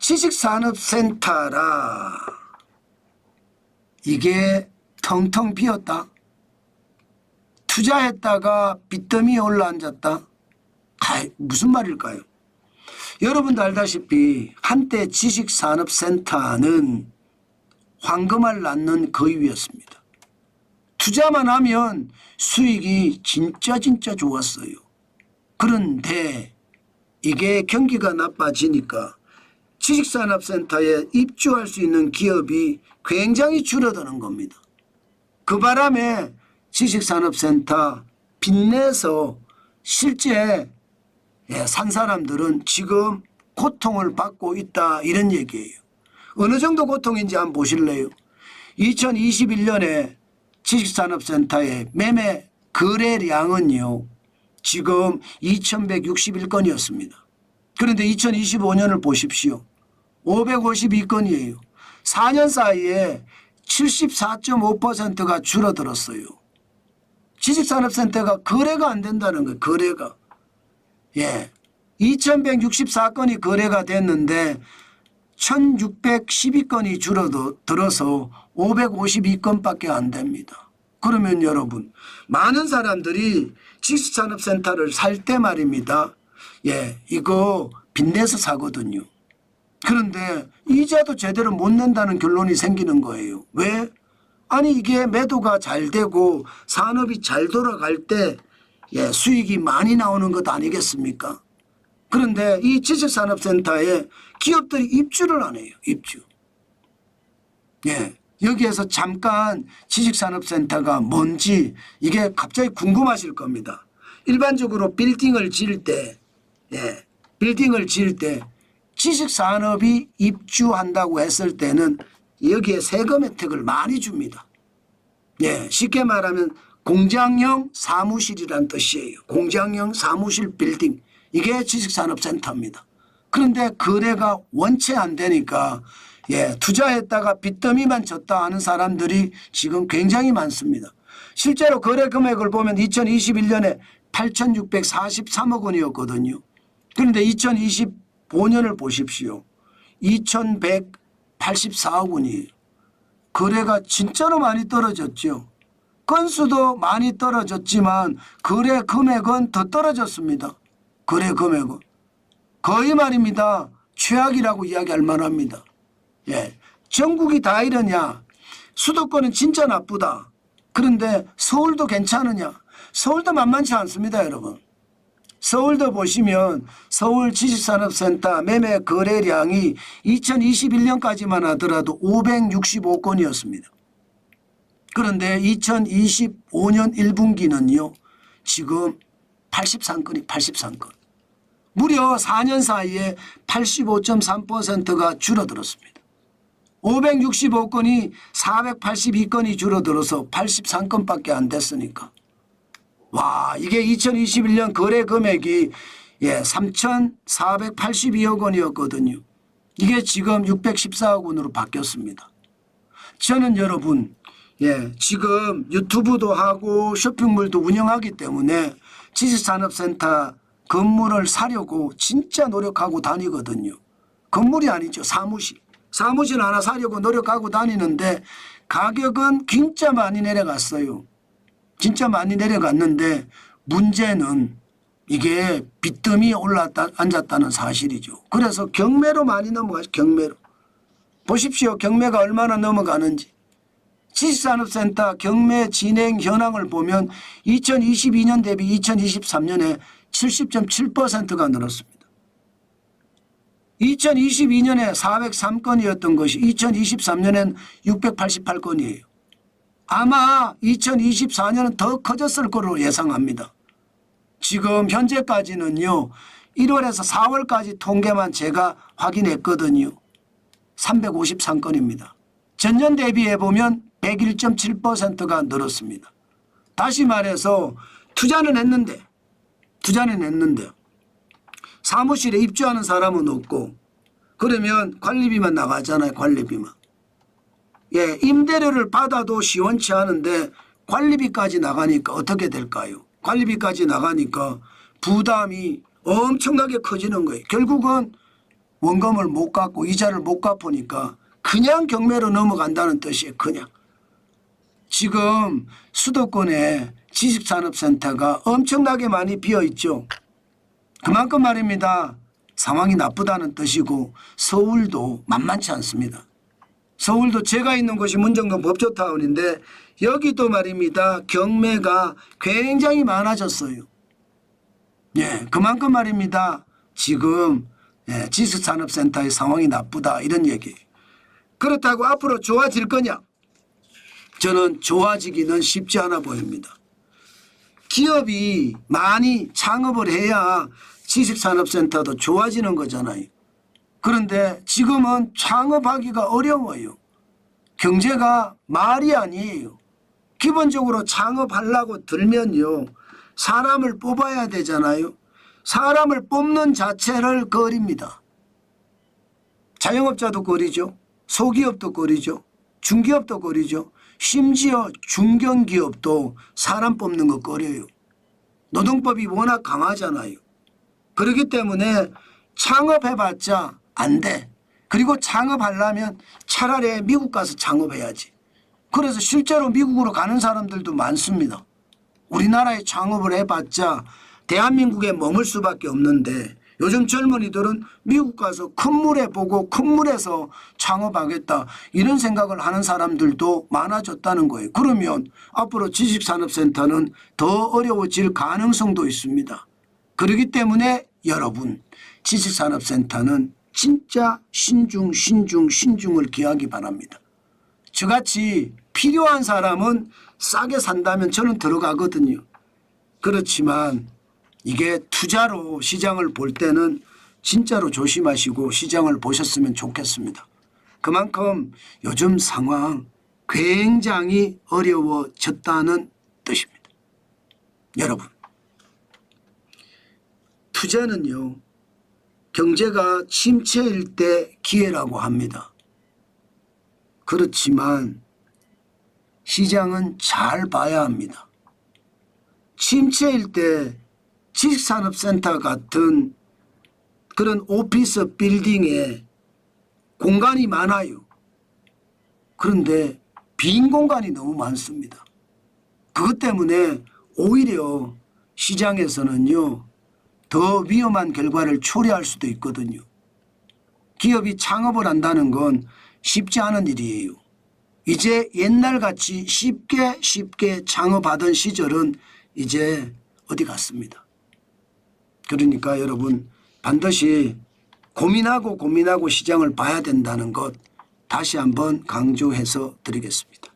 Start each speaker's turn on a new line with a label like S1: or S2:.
S1: 지식산업센터라 이게 텅텅 비었다. 투자했다가 빚더미에 올라앉았다. 무슨 말일까요? 여러분도 알다시피 한때 지식산업센터는 황금알 낳는 거위였습니다. 투자만 하면 수익이 진짜 좋았어요. 그런데 이게 경기가 나빠지니까 지식산업센터에 입주할 수 있는 기업이 굉장히 줄어드는 겁니다. 그 바람에 지식산업센터 빚내서 실제 산 사람들은 지금 고통을 받고 있다 이런 얘기예요. 어느 정도 고통인지 한번 보실래요? 2021년에 지식산업센터의 매매 거래량은요 지금 2161건이었습니다. 그런데 2025년을 보십시오. 552건이에요. 4년 사이에 74.5%가 줄어들었어요. 지식산업센터가 거래가 안 된다는 거예요. 거래가. 2164건이 거래가 됐는데 1612건이 줄어들어서 552건밖에 안 됩니다. 그러면 여러분 많은 사람들이 지식산업센터를 살 때 말입니다. 이거 빚내서 사거든요. 그런데 이자도 제대로 못 낸다는 결론이 생기는 거예요. 왜? 아니 이게 매도가 잘 되고 산업이 잘 돌아갈 때 수익이 많이 나오는 것 아니겠습니까? 그런데 이 지식산업센터에 기업들이 입주를 안 해요. 입주. 여기에서 잠깐 지식산업센터가 뭔지 이게 갑자기 궁금하실 겁니다. 일반적으로 빌딩을 지을 때 지식산업이 입주한다고 했을 때는 여기에 세금 혜택을 많이 줍니다. 쉽게 말하면 공장형 사무실이란 뜻이에요. 공장형 사무실 빌딩. 이게 지식산업센터입니다. 그런데 거래가 원체 안 되니까 투자했다가 빚더미만 졌다 하는 사람들이 지금 굉장히 많습니다. 실제로 거래 금액을 보면 2021년에 8,643억 원이었거든요. 그런데 2025년을 보십시오. 2,184억 원이에요. 거래가 진짜로 많이 떨어졌죠. 건수도 많이 떨어졌지만 거래 금액은 더 떨어졌습니다. 거래 금액은. 거의 말입니다. 최악이라고 이야기할 만합니다. 전국이 다 이러냐. 수도권은 진짜 나쁘다. 그런데 서울도 괜찮으냐. 서울도 만만치 않습니다. 여러분. 서울도 보시면 서울 지식산업센터 매매 거래량이 2021년까지만 하더라도 565건이었습니다. 그런데 2025년 1분기는요. 지금 83건이. 무려 4년 사이에 85.3%가 줄어들었습니다. 565건이 482건이 줄어들어서 83건밖에 안 됐으니까. 와, 이게 2021년 거래 금액이 3,482억 원이었거든요. 이게 지금 614억 원으로 바뀌었습니다. 저는 여러분 지금 유튜브도 하고 쇼핑몰도 운영하기 때문에 지식산업센터 건물을 사려고 진짜 노력하고 다니거든요. 건물이 아니죠. 사무실 하나 사려고 노력하고 다니는데 가격은 진짜 많이 내려갔어요. 진짜 많이 내려갔는데 문제는 이게 빚더미에 올라앉았다는 사실이죠. 그래서 경매로 많이 넘어가죠. 경매로. 보십시오. 경매가 얼마나 넘어가는지. 지식산업센터 경매 진행 현황을 보면 2022년 대비 2023년에 70.7%가 늘었습니다. 2022년에 403건이었던 것이 2023년엔 688건이에요. 아마 2024년은 더 커졌을 거로 예상합니다. 지금 현재까지는요. 1월에서 4월까지 통계만 제가 확인했거든요. 353건입니다. 전년 대비해 보면 101.7%가 늘었습니다. 다시 말해서 투자는 했는데 사무실에 입주하는 사람은 없고 그러면 관리비만 나가잖아요. 관리비만. 임대료를 받아도 시원치 않은데 관리비까지 나가니까 어떻게 될까요? 관리비까지 나가니까 부담이 엄청나게 커지는 거예요. 결국은 원금을 못 갚고 이자를 못 갚으니까 그냥 경매로 넘어간다는 뜻이에요. 그냥. 지금 수도권에 지식산업센터가 엄청나게 많이 비어 있죠. 그만큼 말입니다. 상황이 나쁘다는 뜻이고 서울도 만만치 않습니다. 서울도 제가 있는 곳이 문정동 법조타운인데 여기도 말입니다. 경매가 굉장히 많아졌어요. 예, 그만큼 말입니다. 지금 지식산업센터의 상황이 나쁘다 이런 얘기예요. 그렇다고 앞으로 좋아질 거냐? 저는 좋아지기는 쉽지 않아 보입니다. 기업이 많이 창업을 해야 지식산업센터도 좋아지는 거잖아요. 그런데 지금은 창업하기가 어려워요. 경제가 말이 아니에요. 기본적으로 창업하려고 들면요. 사람을 뽑아야 되잖아요. 사람을 뽑는 자체를 거립니다. 자영업자도 거리죠. 소기업도 거리죠. 중기업도 거리죠. 심지어 중견기업도 사람 뽑는 거 꺼려요. 노동법이 워낙 강하잖아요. 그렇기 때문에 창업해봤자 안 돼. 그리고 창업하려면 차라리 미국 가서 창업해야지. 그래서 실제로 미국으로 가는 사람들도 많습니다. 우리나라에 창업을 해봤자 대한민국에 머물 수밖에 없는데 요즘 젊은이들은 미국 가서 큰 물에 보고 큰 물에서 창업하겠다 이런 생각을 하는 사람들도 많아졌다는 거예요. 그러면 앞으로 지식산업센터는 더 어려워질 가능성도 있습니다. 그렇기 때문에 여러분 지식산업센터는 진짜 신중을 기하기 바랍니다. 저같이 필요한 사람은 싸게 산다면 저는 들어가거든요. 그렇지만 이게 투자로 시장을 볼 때는 진짜로 조심하시고 시장을 보셨으면 좋겠습니다. 그만큼 요즘 상황 굉장히 어려워졌다는 뜻입니다. 여러분, 투자는요, 경제가 침체일 때 기회라고 합니다. 그렇지만 시장은 잘 봐야 합니다. 침체일 때 지식산업센터 같은 그런 오피스 빌딩에 공간이 많아요. 그런데 빈 공간이 너무 많습니다. 그것 때문에 오히려 시장에서는요, 더 위험한 결과를 초래할 수도 있거든요. 기업이 창업을 한다는 건 쉽지 않은 일이에요. 이제 옛날같이 쉽게 창업하던 시절은 이제 어디 갔습니다. 그러니까 여러분 반드시 고민하고 시장을 봐야 된다는 것 다시 한번 강조해서 드리겠습니다.